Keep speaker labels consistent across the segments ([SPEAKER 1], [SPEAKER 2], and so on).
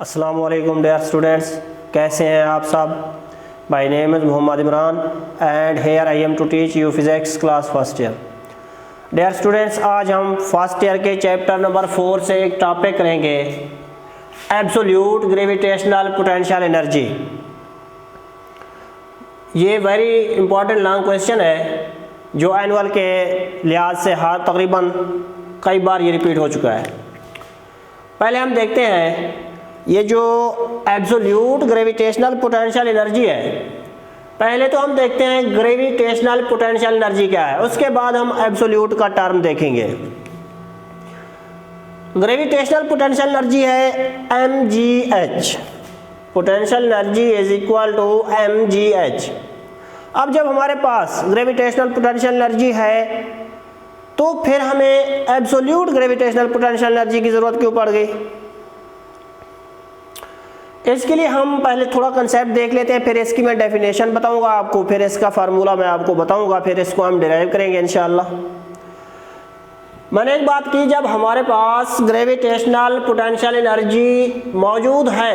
[SPEAKER 1] अस्सलाम वालेकुम dear students, कैसे हैं आप सब। My name is Mohammad Imran and here I am to teach you physics class first year. Dear students, आज हम फर्स्ट ईयर के चैप्टर नंबर 4 से एक टॉपिक करेंगे, एब्सोल्यूट ग्रेविटेशनल पोटेंशियल एनर्जी। ये वेरी इंपॉर्टेंट लॉन्ग क्वेश्चन है जो एनुअल के लिहाज से तकरीबन कई बार ये रिपीट हो चुका है। पहले हम देखते हैं ये जो एब्सोल्यूट ग्रेविटेशनल पोटेंशियल एनर्जी है, पहले तो हम देखते हैं ग्रेविटेशनल पोटेंशियल एनर्जी क्या है, उसके बाद हम एब्सोल्यूट का टर्म देखेंगे। ग्रेविटेशनल पोटेंशियल एनर्जी है mgh, potential energy is equal to mgh। अब जब हमारे पास ग्रेविटेशनल पोटेंशियल एनर्जी है तो फिर हमें एब्सोल्यूट ग्रेविटेशनल पोटेंशियल एनर्जी की ज़रूरत क्यों पड़ गई। इसके लिए हम पहले थोड़ा कंसेप्ट देख लेते हैं, फिर इसकी मैं डेफिनेशन बताऊंगा आपको, फिर इसका फार्मूला मैं आपको बताऊंगा, फिर इसको हम डिराइव करेंगे इंशाल्लाह। मैंने एक बात की, जब हमारे पास ग्रेविटेशनल पोटेंशियल एनर्जी मौजूद है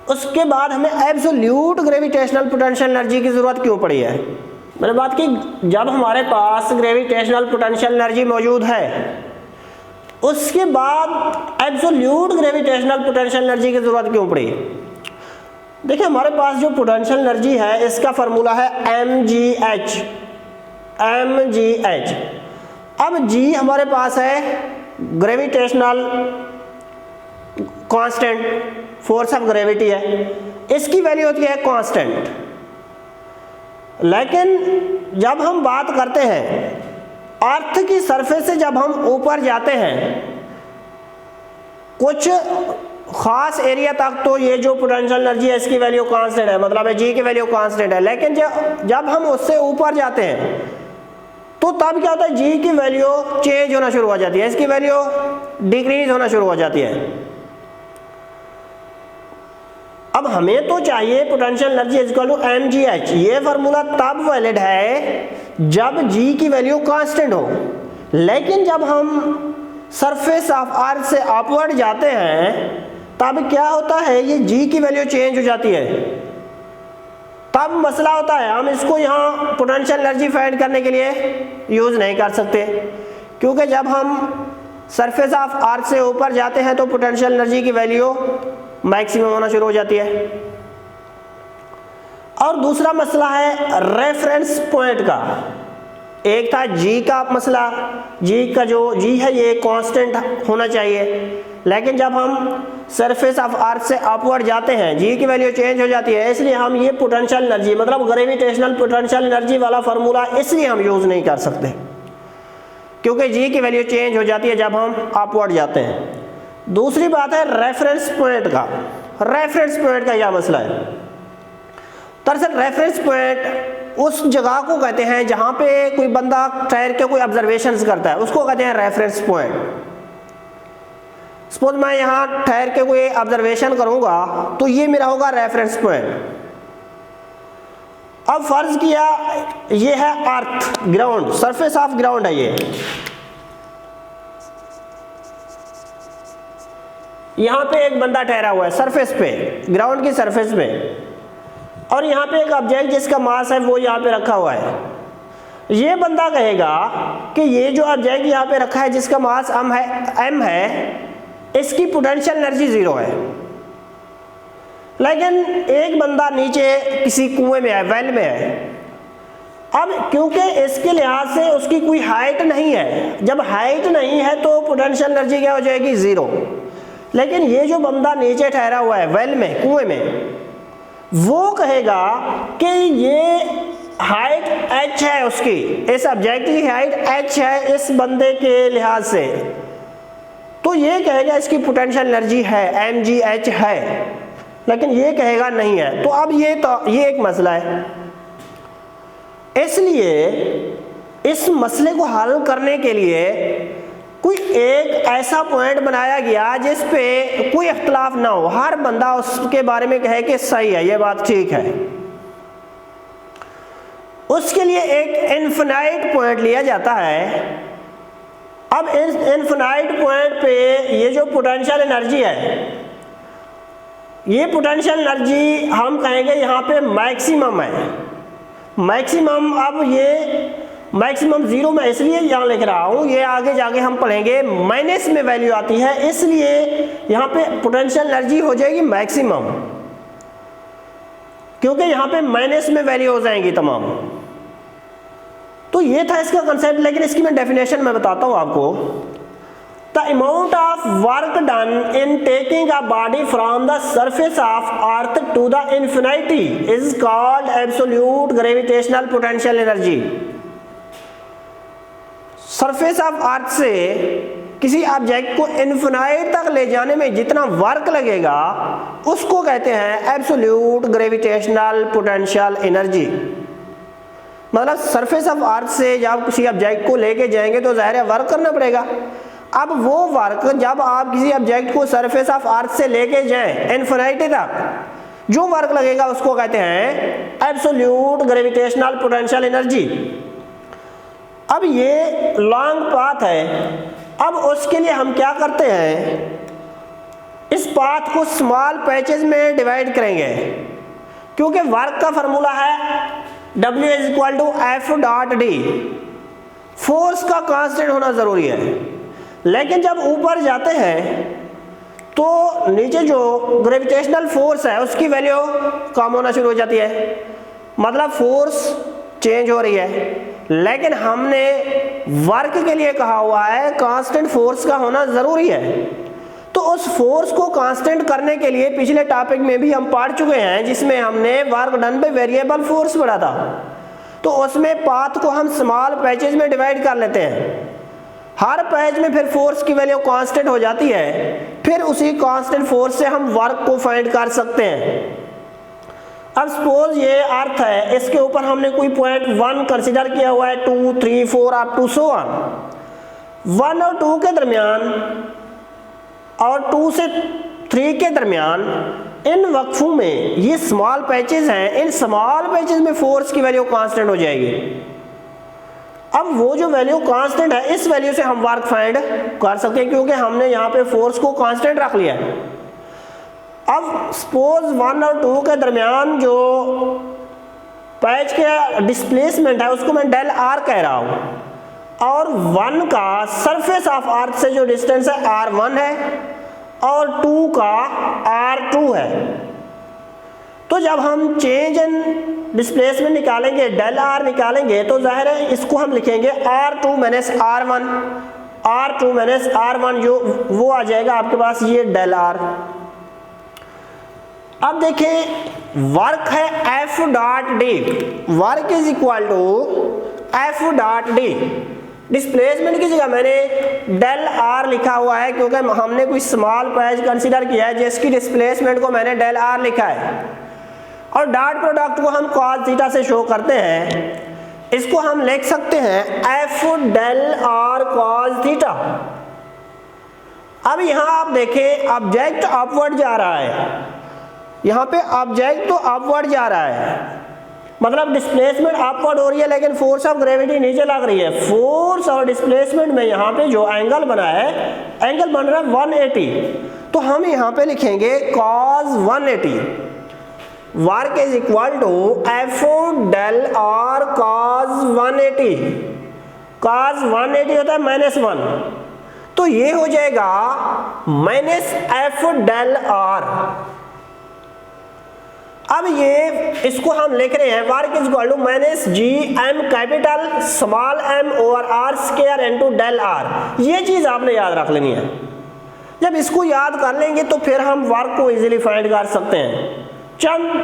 [SPEAKER 1] उसके बाद हमें एब्सोल्यूट ग्रेविटेशनल पोटेंशियल एनर्जी की ज़रूरत क्यों पड़ी है। मैंने बात की, जब हमारे पास ग्रेविटेशनल पोटेंशियल एनर्जी मौजूद है उसके बाद एब्सोल्यूट ग्रेविटेशनल पोटेंशियल एनर्जी की ज़रूरत क्यों पड़ी। देखिए, हमारे पास जो पोटेंशियल एनर्जी है इसका फार्मूला है mgh। अब g हमारे पास है gravitational constant, force of gravity है, इसकी वैल्यू होती है कांस्टेंट। लेकिन जब हम बात करते हैं अर्थ की सरफेस से, जब हम ऊपर जाते हैं कुछ खास एरिया तक, तो ये जो पोटेंशियल एनर्जी है इसकी वैल्यू कांस्टेंट है, मतलब है जी की वैल्यू कांस्टेंट है। लेकिन जब हम उससे ऊपर जाते हैं तो तब क्या होता है, जी की वैल्यू चेंज होना शुरू हो जाती है, इसकी वैल्यू डिक्रीज होना शुरू हो जाती है। अब हमें तो चाहिए potential energy equal to mgh। ये फार्मूला तब वैलिड है जब g की वैल्यू कांस्टेंट हो, लेकिन जब हम सरफेस ऑफ अर्थ से अपवर्ड जाते हैं तब क्या होता है, ये g की वैल्यू चेंज हो जाती है। तब मसला होता है, हम इसको यहाँ पोटेंशियल एनर्जी फाइंड करने के लिए यूज नहीं कर सकते, क्योंकि जब हम सरफेस ऑफ अर्थ से ऊपर जाते हैं तो पोटेंशियल एनर्जी की वैल्यू मैक्सिमम होना शुरू हो जाती है। और दूसरा मसला है रेफरेंस पॉइंट का। एक था जी का मसला, जी का जो जी है ये कांस्टेंट होना चाहिए, लेकिन जब हम सरफेस ऑफ अर्थ से अपवर्ड जाते हैं जी की वैल्यू चेंज हो जाती है, इसलिए हम ये पोटेंशियल एनर्जी मतलब ग्रेविटेशनल पोटेंशियल एनर्जी वाला फार्मूला इसलिए हम यूज नहीं कर सकते, क्योंकि जी की वैल्यू चेंज हो जाती है जब हम अपवर्ड जाते हैं। दूसरी बात है रेफरेंस पॉइंट का। रेफरेंस पॉइंट का क्या मसला है। दरअसल रेफरेंस पॉइंट उस जगह को कहते हैं जहां पे कोई बंदा ठहर के कोई ऑब्जर्वेशंस करता है, उसको कहते हैं रेफरेंस पॉइंट। सपोज मैं यहां ठहर के कोई ऑब्जर्वेशन करूंगा तो ये मेरा होगा रेफरेंस पॉइंट। अब फर्ज किया ये है अर्थ, ग्राउंड, सरफेस ऑफ ग्राउंड है ये, यहाँ पे एक बंदा ठहरा हुआ है सरफेस पे, ग्राउंड की सरफेस पे, और यहाँ पे एक ऑब्जेक्ट जिसका मास है वो यहाँ पे रखा हुआ है। ये बंदा कहेगा कि ये जो ऑब्जेक्ट यहाँ पे रखा है जिसका मास m है, इसकी पोटेंशियल एनर्जी 0 है। लेकिन एक बंदा नीचे किसी कुएं में है, वेल में है। अब क्योंकि इसके लिहाज से उसकी कोई हाइट नहीं है, जब हाइट नहीं है तो पोटेंशियल एनर्जी क्या हो जाएगी, 0। लेकिन ये जो बंदा नीचे ठहरा हुआ है वेल में, कुएं में, वो कहेगा कि ये हाइट h है उसकी, इस ऑब्जेक्ट की हाइट h है इस बंदे के लिहाज से, तो ये कहेगा इसकी पोटेंशियल एनर्जी है, mgh है। लेकिन ये कहेगा नहीं है। तो अब ये एक मसला है। इसलिए इस मसले को हल करने के लिए कोई एक ऐसा पॉइंट बनाया गया जिस पे कोई इख्तलाफ ना हो, हर बंदा उसके बारे में कहे कि सही है, ये बात ठीक है। उसके लिए एक इनफिनाइट पॉइंट लिया जाता है। अब इस इनफिनाइट पॉइंट पे ये जो पोटेंशियल एनर्जी है ये पोटेंशियल एनर्जी हम कहेंगे यहाँ पे मैक्सिमम है, मैक्सिमम। अब ये मैक्सिमम जीरो में इसलिए यहाँ लिख रहा हूँ, ये आगे जाके हम पढ़ेंगे माइनस में वैल्यू आती है, इसलिए यहाँ पे पोटेंशियल एनर्जी हो जाएगी मैक्सिमम, क्योंकि यहाँ पे माइनस में वैल्यू हो जाएंगी तमाम। तो ये था इसका कंसेप्ट, लेकिन इसकी मैं डेफिनेशन में बताता हूँ आपको। The amount of work done in taking a body from the surface of earth to the infinity is called absolute gravitational potential energy. Surface of earth से किसी ऑब्जेक्ट को इन्फिनाइट तक ले जाने में जितना वर्क लगेगा उसको कहते हैं एब्सोल्यूट ग्रेविटेशनल पोटेंशियल एनर्जी। मतलब सरफेस ऑफ अर्थ से जब किसी ऑब्जेक्ट को लेके जाएंगे तो ज़ाहिर है वर्क करना पड़ेगा। अब वो वर्क जब आप किसी ऑब्जेक्ट को सरफेस ऑफ अर्थ से लेके जाएं इन्फिनिटी तक, जो वर्क लगेगा उसको कहते हैं एब्सोल्यूट ग्रेविटेशनल पोटेंशियल एनर्जी। अब ये लॉन्ग पाथ है, अब उसके लिए हम क्या करते हैं, इस पाथ को स्मॉल पैचेस में डिवाइड करेंगे, क्योंकि वर्क का फॉर्मूला है W = F.D। फोर्स का कांस्टेंट होना जरूरी है, लेकिन जब ऊपर जाते हैं तो नीचे जो ग्रेविटेशनल फोर्स है उसकी वैल्यू कम होना शुरू हो जाती है, मतलब फोर्स चेंज हो रही है। लेकिन हमने वर्क के लिए कहा हुआ है कांस्टेंट फोर्स का होना जरूरी है, तो उस फोर्स को कांस्टेंट करने के लिए पिछले टॉपिक में भी हम पढ़ चुके हैं, जिसमें हमने वर्क डन पे वेरिएबल फोर्स पढ़ा था। तो उसमें पाथ को हम स्मॉल पैचेस में डिवाइड कर लेते हैं, हर पैच में फिर फोर्स की वैल्यू कांस्टेंट हो जाती है, फिर उसी कांस्टेंट फोर्स से हम वर्क को फाइंड कर सकते हैं। अब सपोज ये अर्थ है, इसके ऊपर हमने कोई पॉइंट 1 कंसीडर किया हुआ है, 2, 3, 4 अप टू सो ऑन। 1 और 2 के दरमियान और 2 से 3 के दरमियान इन वक्फों में ये स्मॉल पैचेस हैं, इन स्मॉल पैचेस में फोर्स की वैल्यू कांस्टेंट हो जाएगी। अब वो जो वैल्यू कांस्टेंट है, इस वैल्यू से हम वर्क फाइंड कर सकते हैं, क्योंकि हमने यहाँ पे फोर्स को कांस्टेंट रख लिया है। अब सपोज 1 और 2 के दरमियान जो पैच के डिस्प्लेसमेंट है उसको मैं डेल आर कह रहा हूँ, और 1 का सरफेस ऑफ अर्थ से जो डिस्टेंस है r1 है और 2 का r2 है। तो जब हम चेंज इन डिस्प्लेसमेंट निकालेंगे, डेल आर निकालेंगे, तो जाहिर है इसको हम लिखेंगे r2 minus r1, r2 minus r1 जो वो आ जाएगा आपके पास ये डेल आर। अब देखें वर्क है F.D, work is equal to F.D। Displacement की जगह मैंने डेल आर लिखा हुआ है, क्योंकि हमने कोई स्मॉल पैच कंसीडर किया है जिसकी डिस्प्लेसमेंट को मैंने डेल आर लिखा है, और डॉट प्रोडक्ट को हम कॉस थीटा से शो करते हैं। इसको हम लिख सकते हैं F del R cos theta. अब यहां आप देखें ऑब्जेक्ट अपवर्ड जा रहा है, यहाँ पे ऑब्जेक्ट तो अपवर्ड जा रहा है, मतलब डिस्प्लेसमेंट अपवर्ड हो रही है, लेकिन फोर्स ऑफ ग्रेविटी नीचे लग रही है। फोर्स और डिस्प्लेसमेंट में यहाँ पे जो एंगल बना है, एंगल बन रहा है 180, तो हम यहाँ पे लिखेंगे cos 180। Work is equal to F del R cos 180। cos 180 होता है -1, तो ये हो जाएगा माइनस F डेल आर। अब ये इसको हम लिख रहे हैं work is equal to minus G M capital small m over R square into del R. ये चीज आपने याद रख लेनी है। जब इसको याद कर लेंगे तो फिर हम वर्क को इजीली फाइंड कर सकते हैं। चंद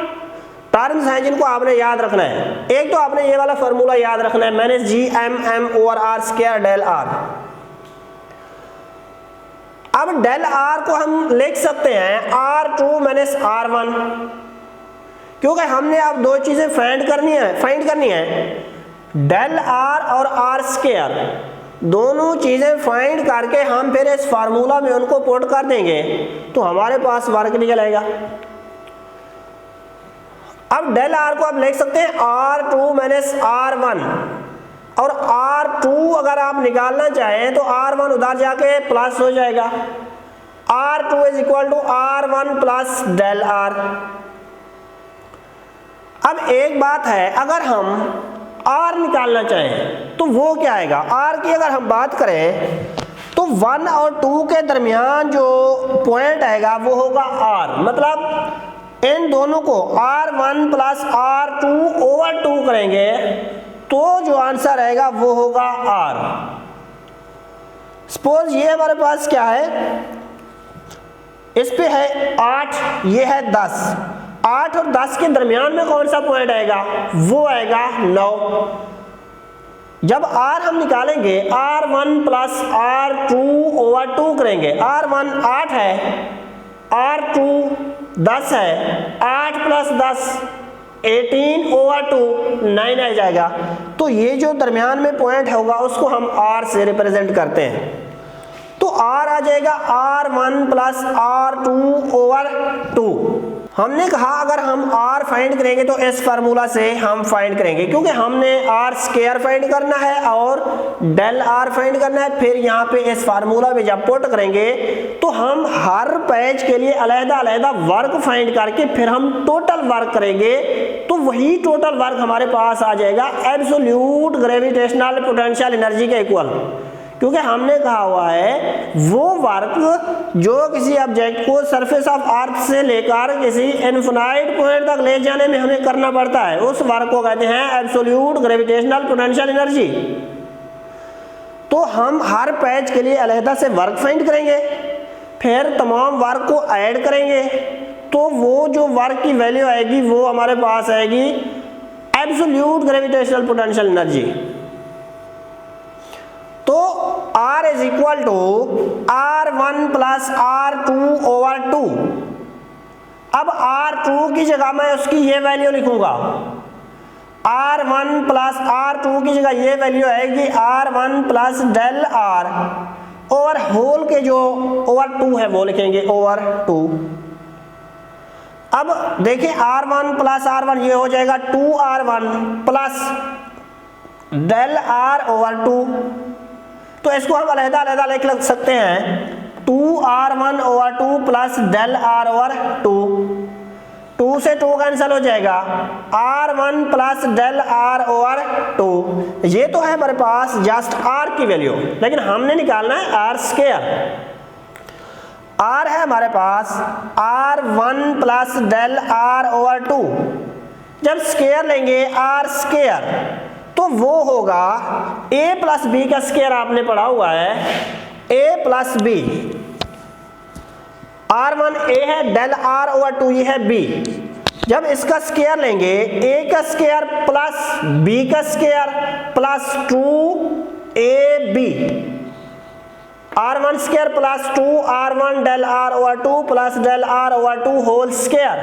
[SPEAKER 1] टर्म्स हैं जिनको आपने याद रखना है। एक तो आपने ये वाला फॉर्मूला याद रखना है, minus G M M over R square del R. अब डेल आर को हम लिख सकते हैं R2 माइनस R1, क्योंकि हमने अब दो चीजें फाइंड करनी है डेल आर और आर स्क्वायर, दोनों चीजें फाइंड करके हम फिर इस फार्मूला में उनको पुट कर देंगे तो हमारे पास वर्क निकल आएगा। अब डेल आर को आप लिख सकते हैं R2 माइनस R1, और R2 अगर आप निकालना चाहें तो R1 उधर जाके प्लस हो जाएगा, R2 is equal to R1 plus del R। अब एक बात है, अगर हम R निकालना चाहें तो वो क्या आएगा, R की अगर हम बात करें तो 1 और 2 के दरमियान जो पॉइंट आएगा वो होगा R, मतलब इन दोनों को R1 प्लस R2 ओवर 2 करेंगे तो जो आंसर आएगा वो होगा R। सपोज ये हमारे पास क्या है, इस पे है 8, ये है 10, 8 और 10 के दरमियान में कौन सा पॉइंट आएगा, वो आएगा 9। जब R हम निकालेंगे R1 प्लस R2 ओवर 2 करेंगे, R1 8 है, R2 10 है, 8 प्लस 10 18 ओवर 2 9 आ जाएगा। तो ये जो दरमियान में पॉइंट होगा उसको हम R से रिप्रेजेंट करते हैं, तो R आ जाएगा R1 प्लस R2 ओवर 2। हमने कहा अगर हम R फाइंड करेंगे तो इस फार्मूला से हम फाइंड करेंगे, क्योंकि हमने R स्क्वायर फाइंड करना है और डेल R फाइंड करना है। फिर यहाँ पे इस फार्मूला में जब पुट करेंगे तो हम हर पेज के लिए अलग-अलग वर्क फाइंड करके फिर हम टोटल वर्क करेंगे, तो वही टोटल वर्क हमारे पास आ जाएगा एब्सोल्यूट ग्रेविटेशनल पोटेंशियल एनर्जी के इक्वल। क्योंकि हमने कहा हुआ है वो वर्क जो किसी ऑब्जेक्ट को सरफेस ऑफ अर्थ से लेकर किसी इनफिनाइट पॉइंट तक ले जाने में हमें करना पड़ता है, उस वर्क को कहते हैं एब्सोल्यूट ग्रेविटेशनल पोटेंशियल एनर्जी। तो हम हर पेज के लिए अलग से वर्क फाइंड करेंगे, फिर तमाम वर्क को ऐड करेंगे, तो वो जो वर्क की वैल्यू आएगी वो हमारे पास आएगी एब्सोल्यूट ग्रेविटेशनल पोटेंशियल एनर्जी। तो R is equal to R1 plus R2 over 2। अब R2 की जगह मैं उसकी ये वैल्यू लिखूंगा, R1 प्लस R2 की जगह ये वैल्यू आएगी R1 plus del R over whole के जो ओवर 2 है वो लिखेंगे ओवर 2। अब देखिए R1 प्लस R1 ये हो जाएगा 2R1 plus del R over 2। तो इसको हम अलग-अलग लिख सकते हैं 2R1 over 2 plus del R over 2। 2 से 2 कैंसिल हो जाएगा, R1 plus del R over 2। ये तो है हमारे पास जस्ट R की वैल्यू, लेकिन हमने निकालना है R स्क्वायर। R है हमारे पास R1 plus del R over 2। जब स्क्वायर लेंगे R स्क्वायर तो वो होगा a प्लस बी का स्क्वायर, आपने पढ़ा हुआ है a plus B. R1 a है, डेल R ओवर 2 ये है b। जब इसका स्क्वायर लेंगे a का स्क्वायर प्लस b का square plus 2ab, R1 square plus 2R1 del R over 2 plus del R over 2 whole square.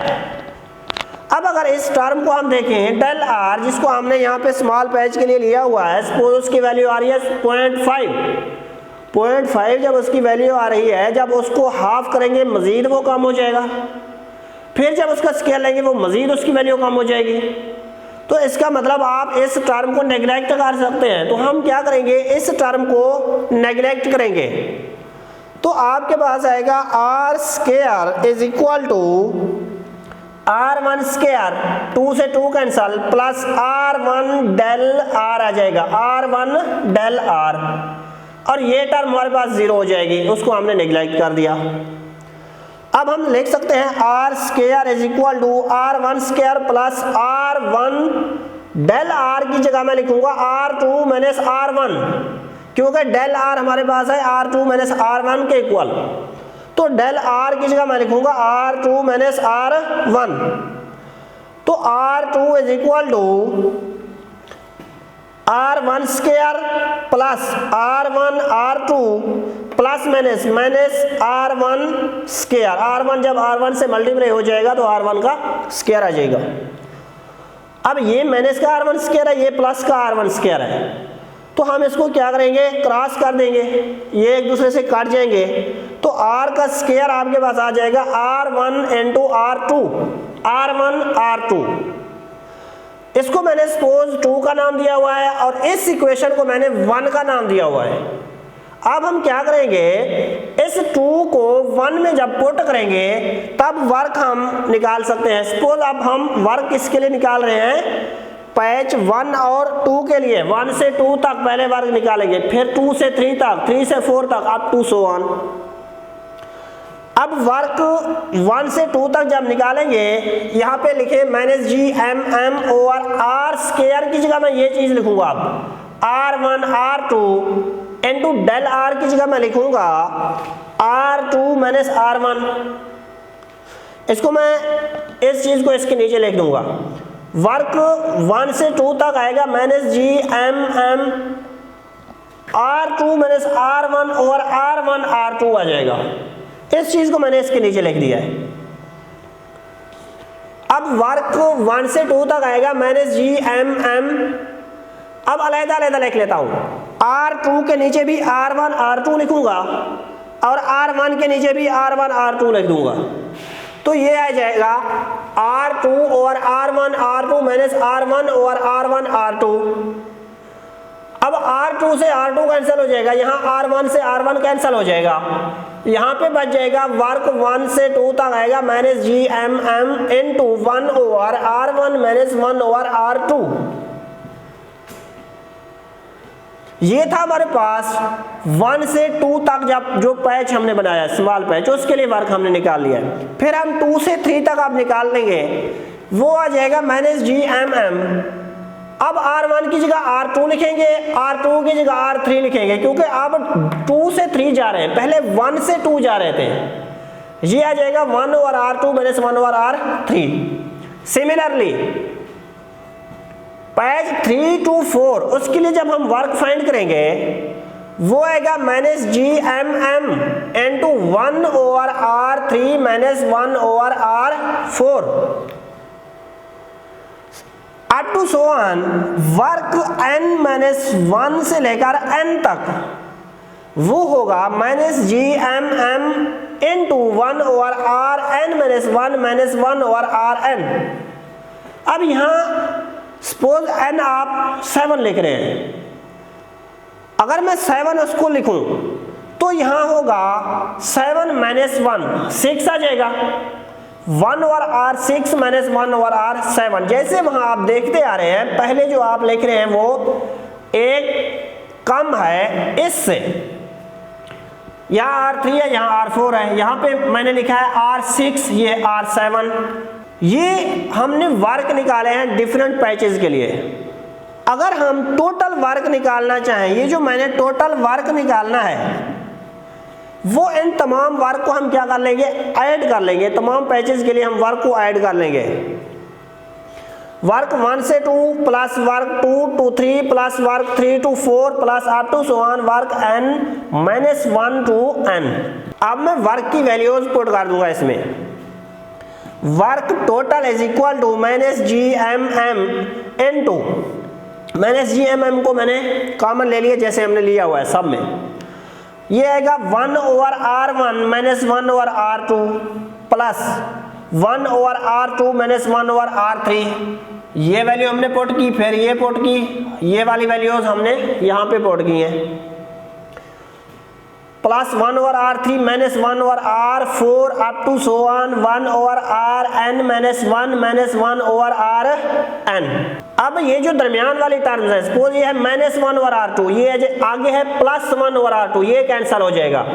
[SPEAKER 1] अब अगर इस टर्म को हम देखें डेल R, जिसको हमने यहाँ पे स्मॉल पेज के लिए लिया हुआ है, सपोज उसकी वैल्यू आ रही है 0.5 जब उसकी वैल्यू आ रही है, जब उसको हाफ करेंगे मजीद वो कम हो जाएगा, फिर जब उसका स्केल लेंगे वो मजीद उसकी वैल्यू कम हो जाएगी। तो इसका मतलब आप इस टर्म को नेग्लेक्ट कर सकते हैं। तो हम क्या करेंगे, इस टर्म को नेग्लेक्ट करेंगे, तो आपके पास आएगा R square is equal to R1 square, 2 से 2 cancel, plus R1 del R आ जाएगा, R1 डेल R, और ये टर्म हमारे पास 0 हो जाएगी, उसको हमने नेग्लेक्ट कर दिया। अब हम लिख सकते हैं R square is equal to R1 square plus R1 del R की जगह मैं लिखूंगा R2 माइनस R1, क्योंकि डेल R हमारे पास है R2 माइनस R1 के इक्वल। तो डेल R की जगह मैं लिखूंगा R2 माइनस R1। तो R2 is equal to R1 square plus R1 R2 plus minus R1 square. R1 जब R1 से मल्टीप्लाई हो जाएगा तो R1 का स्क्वायर आ जाएगा। अब ये माइनस का R1 स्क्वायर है, ये प्लस का R1 स्क्वायर है, तो हम इसको क्या करेंगे, क्रॉस कर देंगे, ये एक दूसरे से काट जाएंगे, तो R का स्क्वायर आपके पास आ जाएगा R1 into R2, R1 R2। इसको मैंने सपोज 2 का नाम दिया हुआ है और इस इक्वेशन को मैंने 1 का नाम दिया हुआ है। अब हम क्या करेंगे, इस 2 को 1 में जब पुट करेंगे तब वर्क हम निकाल सकते हैं। सपोज अब हम वर्क किसके लिए निकाल रहे हैं, पैच 1 और 2 के लिए। 1 से 2 तक पहले वर्क निकालेंगे, फिर 2 से 3 तक, 3 से 4 तक, अप टू सो ऑन। अब वर्क 1 से 2 तक जब निकालेंगे, यहाँ पे लिखे minus G M M over R square की जगह मैं ये चीज लिखूंगा, अब R1 R2 into del are की जगह मैं लिखूंगा R2 माइनस R1। इसको मैं इस चीज को इसके नीचे लिख दूंगा। वर्क 1 से 2 तक आएगा minus G M M R2 minus R1 over R1 R2 आ जाएगा। इस चीज को मैंने इसके नीचे लिख दिया है। अब वर्क 1 से 2 तक आएगा माइनस जी एम एम। अब अलग अलग लिख लेता हूं, R2 के नीचे भी R1 R2 लिखूंगा और R1 के नीचे भी R1 R2 लिख दूंगा। तो ये आ जाएगा R2 over R1 R2 minus R1 over R1 R2। अब R2 से R2 कैंसिल हो जाएगा, यहाँ R1 से R1 कैंसिल हो जाएगा, यहाँ पे बच जाएगा वर्क 1 से 2 तक आएगा minus G M M into 1 over R1 minus 1 over R2। ये था हमारे पास 1 से 2 तक जब जो पैच हमने बनाया स्मॉल पैच, उसके लिए वर्क हमने निकाल लिया। फिर हम 2 से 3 तक आप निकाल लेंगे, वो आ जाएगा माइनस जी एम एम। अब R1 की जगह R2 लिखेंगे, R2 की जगह R3 लिखेंगे, क्योंकि अब 2 से 3 जा रहे हैं, पहले 1 से 2 जा रहे थे। ये आ जाएगा 1 over R2 minus 1 over R3। Similarly patch 3 to 4 उसके लिए जब हम वर्क फाइंड करेंगे, वो आएगा minus G M M into 1 over R3 minus 1 over R4 up to so on. Work n minus 1 से लेकर n तक वो होगा minus G M M into 1 over R n minus 1 minus 1 over R n। अब यहाँ suppose n आप 7 लिख रहे हैं, अगर मैं 7 उसको लिखूं तो यहाँ होगा 7 माइनस 1 6 आ जाएगा, 1 over R6 minus 1 over R7। जैसे वहां आप देखते आ रहे हैं, पहले जो आप लिख रहे हैं वो एक कम है इससे, यहाँ R3 है, यहाँ R4 है, यहाँ पे मैंने लिखा है R6, ये R7। ये हमने वर्क निकाले हैं डिफरेंट पैचेस के लिए। अगर हम टोटल वर्क निकालना चाहें, ये जो मैंने टोटल वर्क निकालना है, वो इन तमाम वर्क को हम क्या कर लेंगे, ऐड कर लेंगे। तमाम पैचेस के लिए हम वर्क को ऐड कर लेंगे। वर्क 1 से 2 plus work 2 to 3 plus work 3 to 4 plus up to so on work n minus 1 to n। अब मैं वर्क की वैल्यूज पुट कर दूंगा इसमें। Work total is equal to minus G M M into, minus G M M को मैंने common ले लिया जैसे हमने लिया हुआ है सब में। ये आएगा 1 over R1 minus 1 over R2 plus 1 over R2 minus 1 over R3। ये वैल्यू हमने पुट की, फिर ये पुट की, ये वाली वैल्यूज हमने यहाँ पे पुट की हैं, plus 1 over R3 minus 1 over R4 up to so on 1 over Rn minus 1 over Rn। अब ये जो दरमियान वाली टर्म्स है, सपोज ये है माइनस 1 ओवर R2, ये आगे है प्लस 1 ओवर R2, ये कैंसिल हो जाएगा।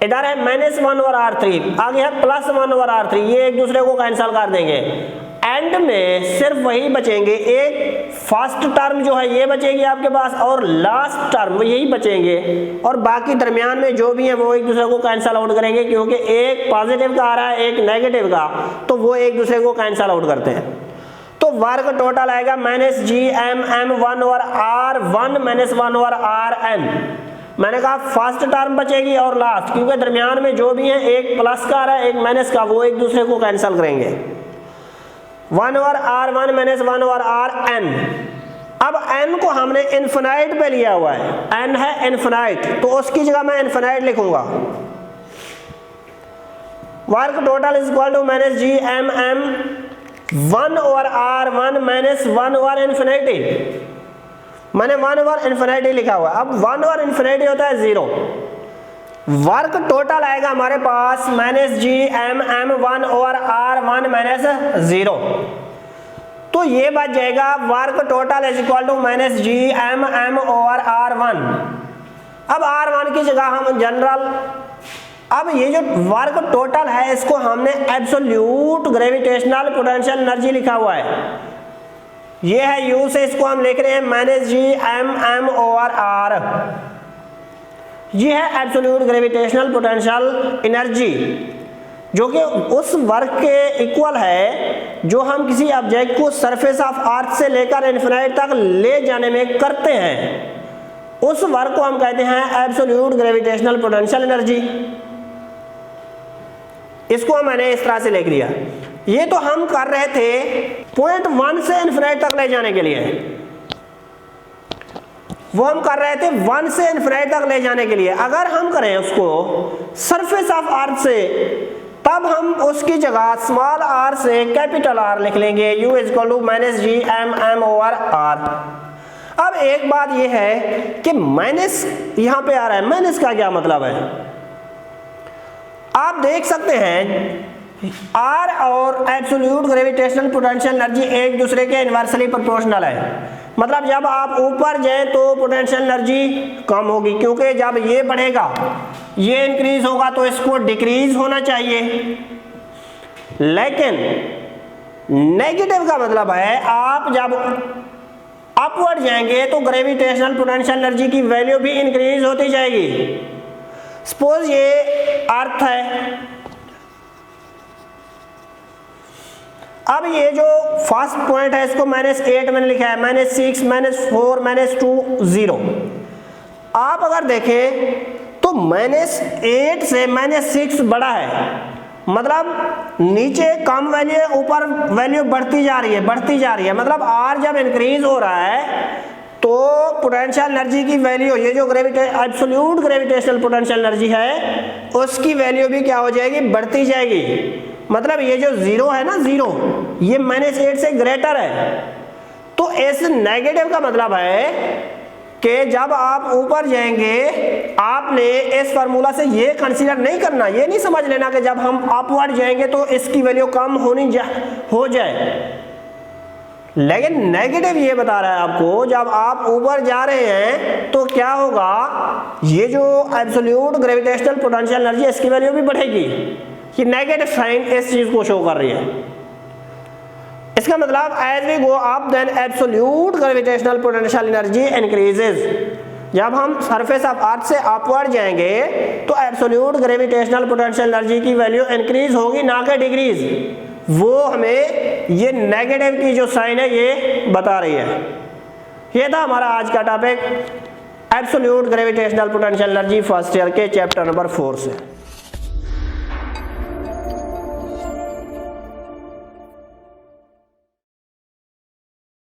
[SPEAKER 1] इधर है माइनस 1 ओवर R3, आगे है प्लस 1 ओवर R3, ये एक दूसरे को कैंसिल कर देंगे। एंड में सिर्फ वही बचेंगे, एक फर्स्ट टर्म जो है ये बचेगी आपके पास और लास्ट टर्म यही बचेंगे, और बाकी दरमियान में जो भी है वो एक दूसरे को कैंसिल आउट करेंगे, क्योंकि एक पॉजिटिव का आ रहा है एक नेगेटिव का, तो वो एक दूसरे को कैंसिल आउट करते हैं। तो वर्क टोटल आएगा minus G M M 1 over R1 minus 1 over Rn। मैंने कहा फर्स्ट टर्म बचेगी और लास्ट, क्योंकि दरमियान में जो भी है एक प्लस का आ रहा है एक माइनस का, वो एक दूसरे को कैंसिल करेंगे। 1 over R1 minus 1 over Rn। अब n को हमने इनफिनाइट पे लिया हुआ है, n है इनफिनाइट, तो उसकी जगह मैं इनफिनाइट लिखूंगा। Work total is equal to minus G M M 1 over R1 minus 1 over infinity मैंने 1 ओवर इन्फिनिटी लिखा हुआ है। अब 1 ओवर इन्फिनिटी होता है 0, वर्क टोटल आएगा हमारे पास -GM(m)(1 ओवर R1 - 0। तो ये बच जाएगा work total is equal to -GM(m) over R1। अब R1 की जगह हम जनरल, अब ये जो वर्क टोटल है इसको हमने एब्सोल्यूट ग्रेविटेशनल पोटेंशियल एनर्जी लिखा हुआ है, ये है U से इसको हम लिख रहे हैं -GM(m) ओवर R। ये है एब्सोल्यूट ग्रेविटेशनल पोटेंशियल एनर्जी, जो कि उस वर्क के इक्वल है जो हम किसी ऑब्जेक्ट को सरफेस ऑफ अर्थ से लेकर इन्फिनिटी तक ले जाने में करते हैं, उस वर्क को हम कहते हैं एब्सोल्यूट ग्रेविटेशनल पोटेंशियल एनर्जी। इसको मैंने इस तरह से लिख दिया। ये तो हम कर रहे थे पॉइंट 1 से इन्फिनिटी तक ले जाने के लिए, वो हम कर रहे थे 1 से इन्फिनिटी तक ले जाने के लिए। अगर हम करें उसको सरफेस ऑफ अर्थ से, तब हम उसकी जगह स्मॉल r से कैपिटल R लिख लेंगे, U is equal to -GM(m) over R। अब एक बात यह है कि माइनस यहां पे आ रहा है, माइनस का क्या मतलब है? आप देख सकते हैं R और एब्सोल्यूट ग्रेविटेशनल पोटेंशियल एनर्जी एक दूसरे के इनवर्सली प्रोपोर्शनल है। मतलब जब आप ऊपर जाएं तो पोटेंशियल एनर्जी कम होगी, क्योंकि जब ये बढ़ेगा, ये इंक्रीज होगा तो इसको डिक्रीज होना चाहिए। लेकिन नेगेटिव का मतलब है आप जब अपवर्ड जाएंगे तो ग्रेविटेशनल पोटेंशियल एनर्जी की वैल्यू भी इंक्रीज होती जाएगी। सपोज ये अर्थ है, अब ये जो फर्स्ट पॉइंट है इसको -8 मैंने लिखा है, -6, -4, -2, 0। आप अगर देखें तो -8 से -6 बड़ा है, मतलब नीचे कम वैल्यू है, ऊपर वैल्यू बढ़ती जा रही है। मतलब R जब इंक्रीज हो रहा है तो पोटेंशियल एनर्जी की वैल्यू, ये जो एब्सोल्यूट ग्रेविटेशनल पोटेंशियल एनर्जी है उसकी वैल्यू भी क्या हो जाएगी? बढ़ती जाएगी। मतलब ये जो 0 है ना, 0, ये -8 से ग्रेटर है। तो इस नेगेटिव का मतलब है कि जब आप ऊपर जाएंगे आपने इस फार्मूला से ये कंसीडर नहीं करना, ये नहीं समझ लेना कि जब हम अपवर्ड जाएंगे तो इसकी वैल्यू कम हो जाए। लेकिन नेगेटिव ये बता रहा है आपको जब आप ऊपर जा रहे हैं तो क्या होगा, ये जो एब्सोल्यूट ग्रेविटेशनल पोटेंशियल एनर्जी इसकी वैल्यू भी बढ़ेगी। ये नेगेटिव साइन इस चीज को शो कर रही है। इसका मतलब as we go up then absolute gravitational potential energy increases. जब हम सरफेस ऑफ अर्थ से अपवर्ड जाएंगे तो एब्सोल्यूट ग्रेविटेशनल पोटेंशियल एनर्जी की वैल्यू इंक्रीज होगी, ना कि डिक्रीज। वो हमें ये नेगेटिव की जो साइन है ये बता रही है। ये था हमारा आज का topic absolute gravitational potential energy first year के चैप्टर नंबर 4 से।